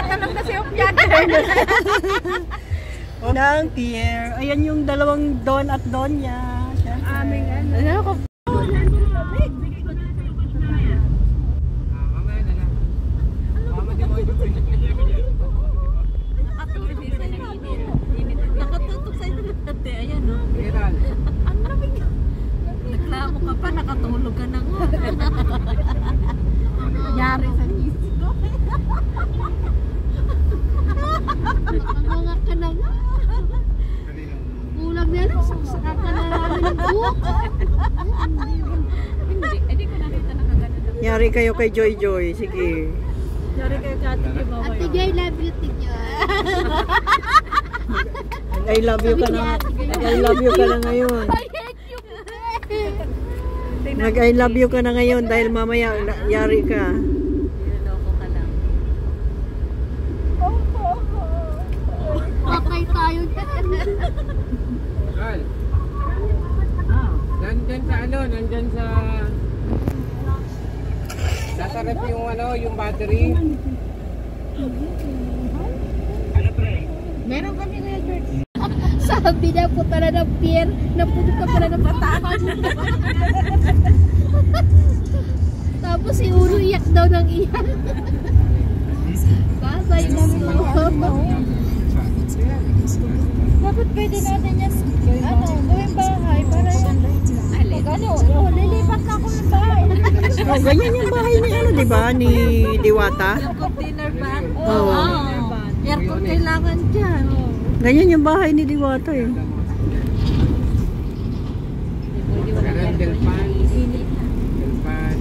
Nagtatanong na si Opyan. Unang tier. Ayan yung dalawang Don at Donya. Aming ano. Nakatutok sa ito natin. Ayan o. Ang lamig. Naglamo ka pa, nakatulog ka na nga. Yari sa isip ko. Mga ka na nga. Kulang na lang. Saksakan ka na namin ng buhok. Hindi ko nakita nakagano. Yari kayo kay Joy Joy. Sige. Yari kayo kay Ate Joy. Ate Joy, love you, Ate Joy. I love you ka na. I love you ka na ngayon. Nag-I love you ka na ngayon dahil mamaya yari ka. Niloloko ka lang. Patay tayo dyan. Gal. Nandyan sa ano, nandyan sa nasa rep yung ano, yung battery. Meron kami na George. Sabi na po tala ng pier, napunta ka pala ng patakan. Tapos si Uro iyak daw ng iyak. Babay mo. Dapat pwede natin yan. Ano, gawing bahay para lilipat na ako ng bahay. Oh, ganyan yung bahay ni ano, di ba? Ni Diwata. Yung container van. Oo. Aircon kailangan dyan. Ganyan yung bahay ni Diwata eh. Meron delpan. Delpan.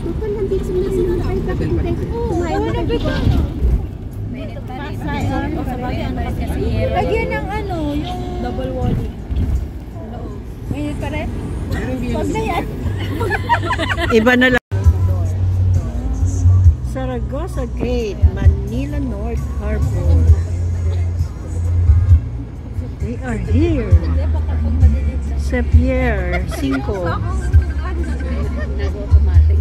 Kapag nandito sila sila tayo kapitay. Kumain na ba? Lagyan ng ano, yung double walling. Mainit pa rin? Huwag na yan. Iba na lang. Saragossa Gate, Manila North Harbor. They are here. Sepier 5. Nag-automatic.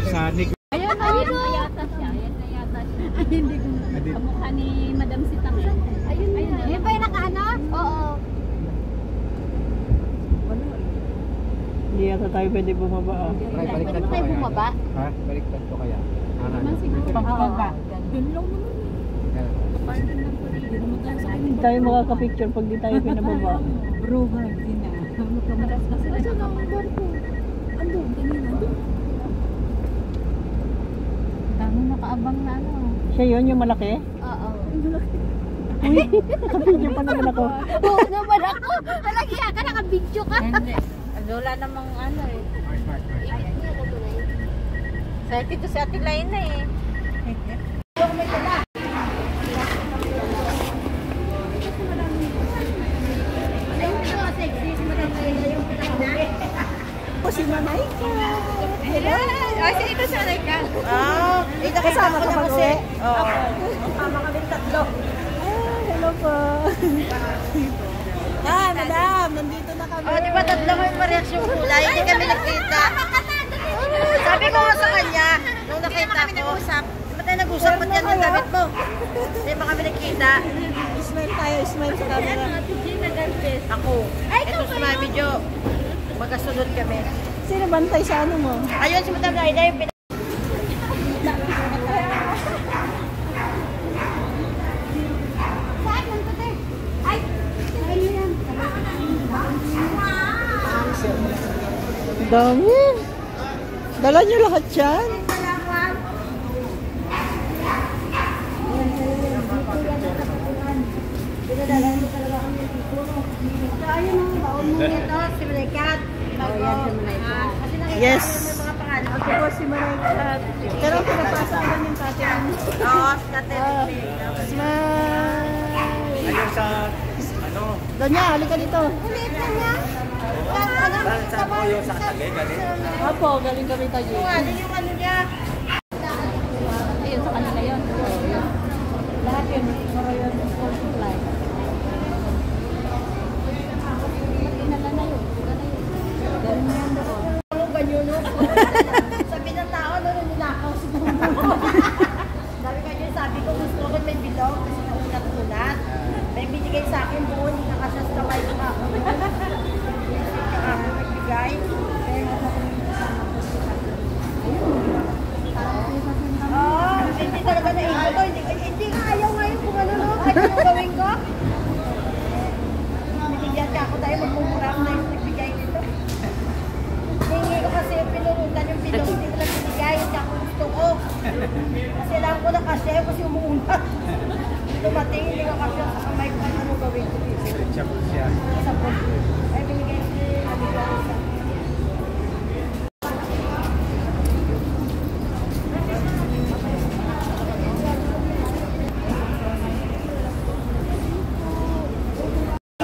Sanig. Ayun na yata siya. Ayan na yata siya. Hindi ko. Kamukha ni Madam Sitang. Ayun na. Ayun ba yung nakaano? Oo. Hindi yata tayo pwede bumaba. Baliktad ko kaya. bumaba? Ha? Baliktad ko kaya. Pababa. Doon lang naman. Hindi tayo makaka-picture pag di tayo pinababa. Bruha, hindi na. Kamaras kasi na siya ng barko. Andun, kanina. Dami nakaabang na ano. Siya yun, yung malaki? Oo. Uy, nakapidyo pa naman ako. Oo naman ako. Talagya ka, nakabidyo ka. Hindi. Wala namang ano eh. Sakit to sa ating line na eh. Si Manay ka. Hello. Ay, ito si Manay ka. Ah, ito kasama ka mag-uwi? Oo. Kasama kami tatlo. Hello po. Madam, nandito na kami. Oh, di ba tatlo mo yung reaksyon kulay? Hindi kami nagkita. Sabi ko nga sa kanya, nung nakita ko, ba't tayo nag-usap? Ba't yan yung damit mo? Hindi ba kami nagkita? Smile tayo, smile sa camera. Ako. Ito si Mami Jo. Magkasunod kami. Sino bantay sa ano mo? Ayun si Madam Laida yung Dami. Dala niyo lahat yan? Pinadala mo talaga kami dito. So, ayun ang baon mo nito, si Marikat. Yes. Ako po si Marikat. Pero pinapasa naman yung tatay. Oo, si Tatay. Smile. sa, ano, Donya, halika dito. Ulit na nga. saan po yung sa Katagay, galing? Opo, galing kami tayo. Ano yung ano niya? Ayun, sa kanila yun. Lahat yun, Royal School Supply. Dinala na yun. Ganyan doon. Ano ganyan, no? Sabi ng tao, no, nilakaw siguro. Sabi ko yun, sabi ko, gusto ko may bilog kasi naulat-ulat. May binigay sa akin buo, hindi nakasya sa kamay ko ako. Nagbigay. Oo, hindi talaga na-ego ko. Hindi nga ayaw ngayon kung ano, no? Kahit ano gawin ko. Binigyan ka ako dahil magmumura na yung nagbigay nito. Hindi ko kasi pinurutan yung bilog, hindi ko lang binigay, hindi ako gusto ko. Kasi lang ko na kasi umuuna. Dumating, hindi ko kasi sa kamay ko ano gawin ko. Stretchable siya. Sa po. Ay, binigay ko yung nabigay sa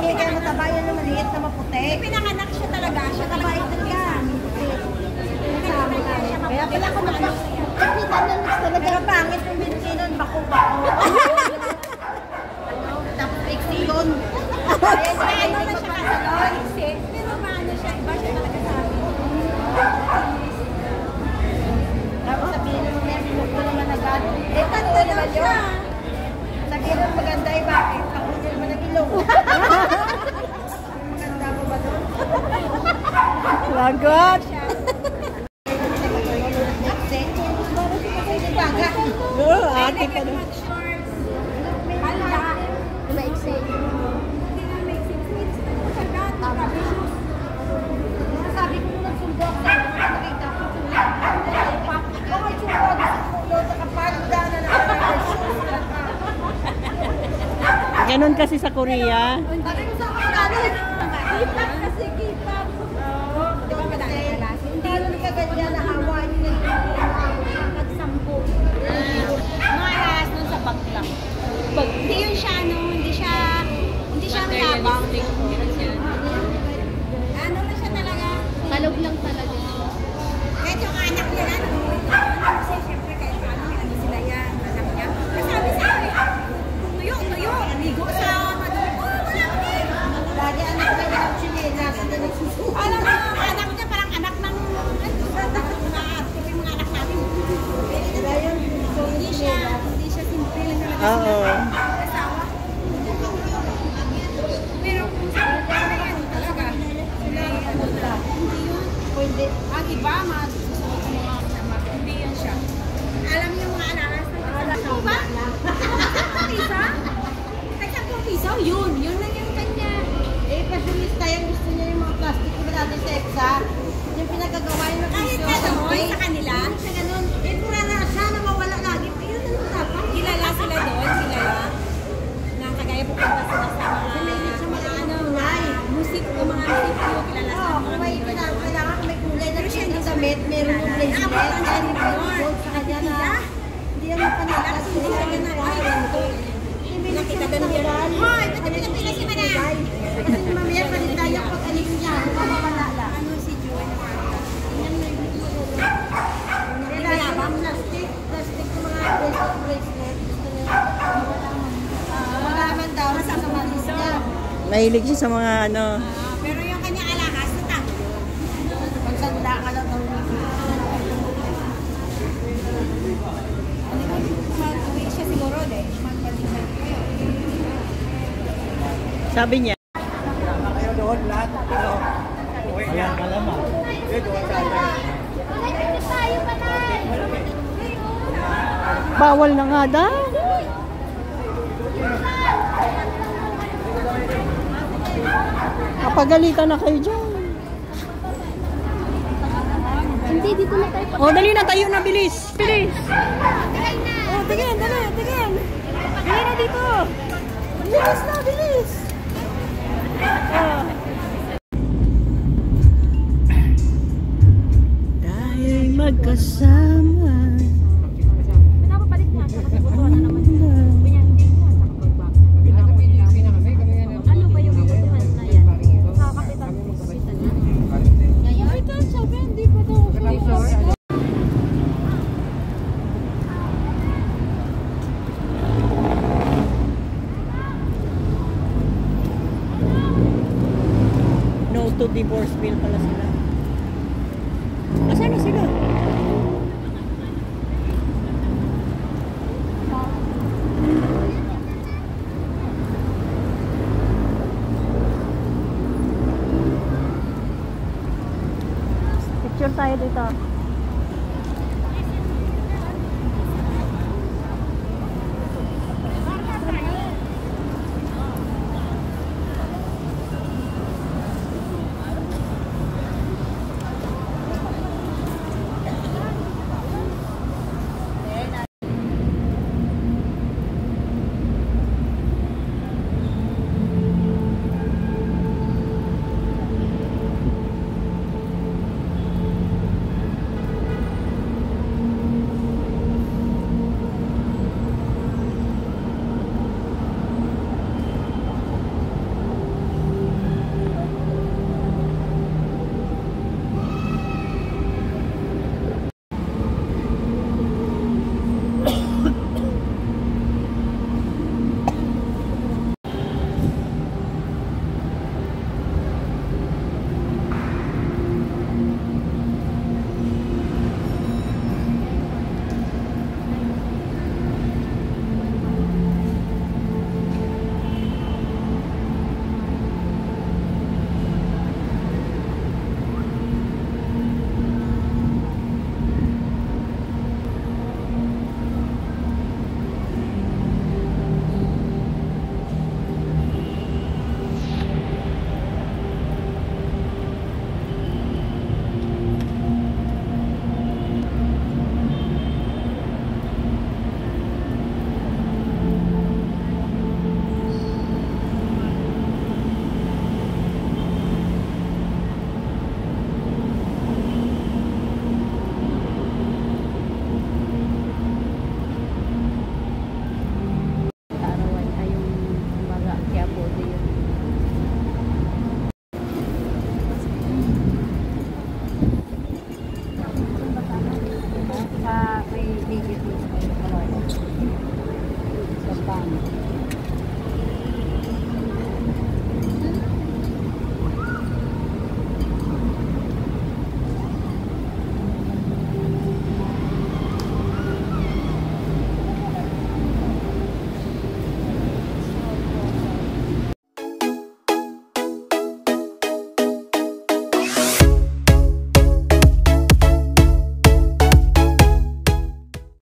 binigay mo taba yan yung maliit na maputi. Pinanganak siya talaga. Siya talaga talaga. Kaya pala ko naman. Kapita na mix talaga. Pero pangit yung binsinon. Bako-bako. Tapos fixie yun. Kaya ano na siya kasalon. Pero paano siya. Iba siya talaga sa amin. Tapos sabihin mo na yung ko naman agad. Eh, paano naman yun? Sabihin mo maganda eh, bakit? Ako hindi naman nag-ilong. Maganda mo ba doon? Lagot! Oo, ate pa doon. Sabi ko nung nagsundo ako, nakita ko. Bakit yung pag-sundo sa kapanda na nakakasyon? Ganon kasi sa Korea. Sabi ko sa kapanda, kipak kasi kipak. Oo, di ba madami kalasi? Hindi nun kaganyan na hawain na yung pagsampo. Mga ahas nun sa bag lang. Hindi yun siya, no? Hindi siya mayabang. Ano na siya talaga? Kalog lang talaga. Kahit yung anak niya na, kasi siyempre kahit ano sila yan, anak niya. Sabi sa akin, tuyo, ligo sa madumi. Oh, wala ko eh. Lagi anak na niya ng chinelas, hindi nagsusuko. Alam mo, anak niya parang anak ng mga anak natin. Hindi siya simple lang talaga. Oo. Asawa. Pero kung sa ano yan talaga, sila ano na, hindi yun. Pwede. Iba, masusunod mo mga kasama. Hindi yan siya. Alam niyo mga ananas na alam mo ba? Tagsang piso? Yun lang yung kanya. Eh, pasulista yan. Gusto niya yung mga plastic ko natin sa EXA. Yung pinagagawa yung piso. Kahit gano'n sa kanila? Sa gano'n. Eh, pura na siya, nawawala lagi. Ayun na lang dapat. Kilala sila doon, kilala. Na kagaya pupunta sila sa mga ano, musik o mga musik ko, kilala sila. Oo, kung may kailangan kung may kulay na siya ng damit, meron yung bracelet. Gold sa kanya na. Hindi naman panakas. Hindi siya ganun. Nakita ganun yan. Hoy, ba't pinapila si Manay? Kasi mamaya palitaya pag alin niya. Mapapalala. Ano si Joy na parang? Tingnan mo yung plastic ng mga bracelet. Gusto niya. Malaman daw sa malis niya. Mahilig siya sa mga ano. Pero yung kanyang alahas, natang yun. Pagsanda ka lang ng mag-uwi siya siguro eh. Magpatingnan kayo. Sabi niya. Kayo doon, lahat. Ano? Ayan, malamang. Kayo doon sa atin. Bawal na nga daw. Kapagalitan na kayo dyan. Hindi, dito na tayo. O, dali na tayo na, bilis. Bilis. Oh, tingin, tingin, tingin. Dali na dito. Bilis na, bilis. Dahil magkasama. Pinapabalik niya. Sa kasi butuan na naman. Pinang-ding niya. Sa kapag-back. Pinaka-pili kami. to divorce bill pala sila. Asan na sila? Picture tayo dito.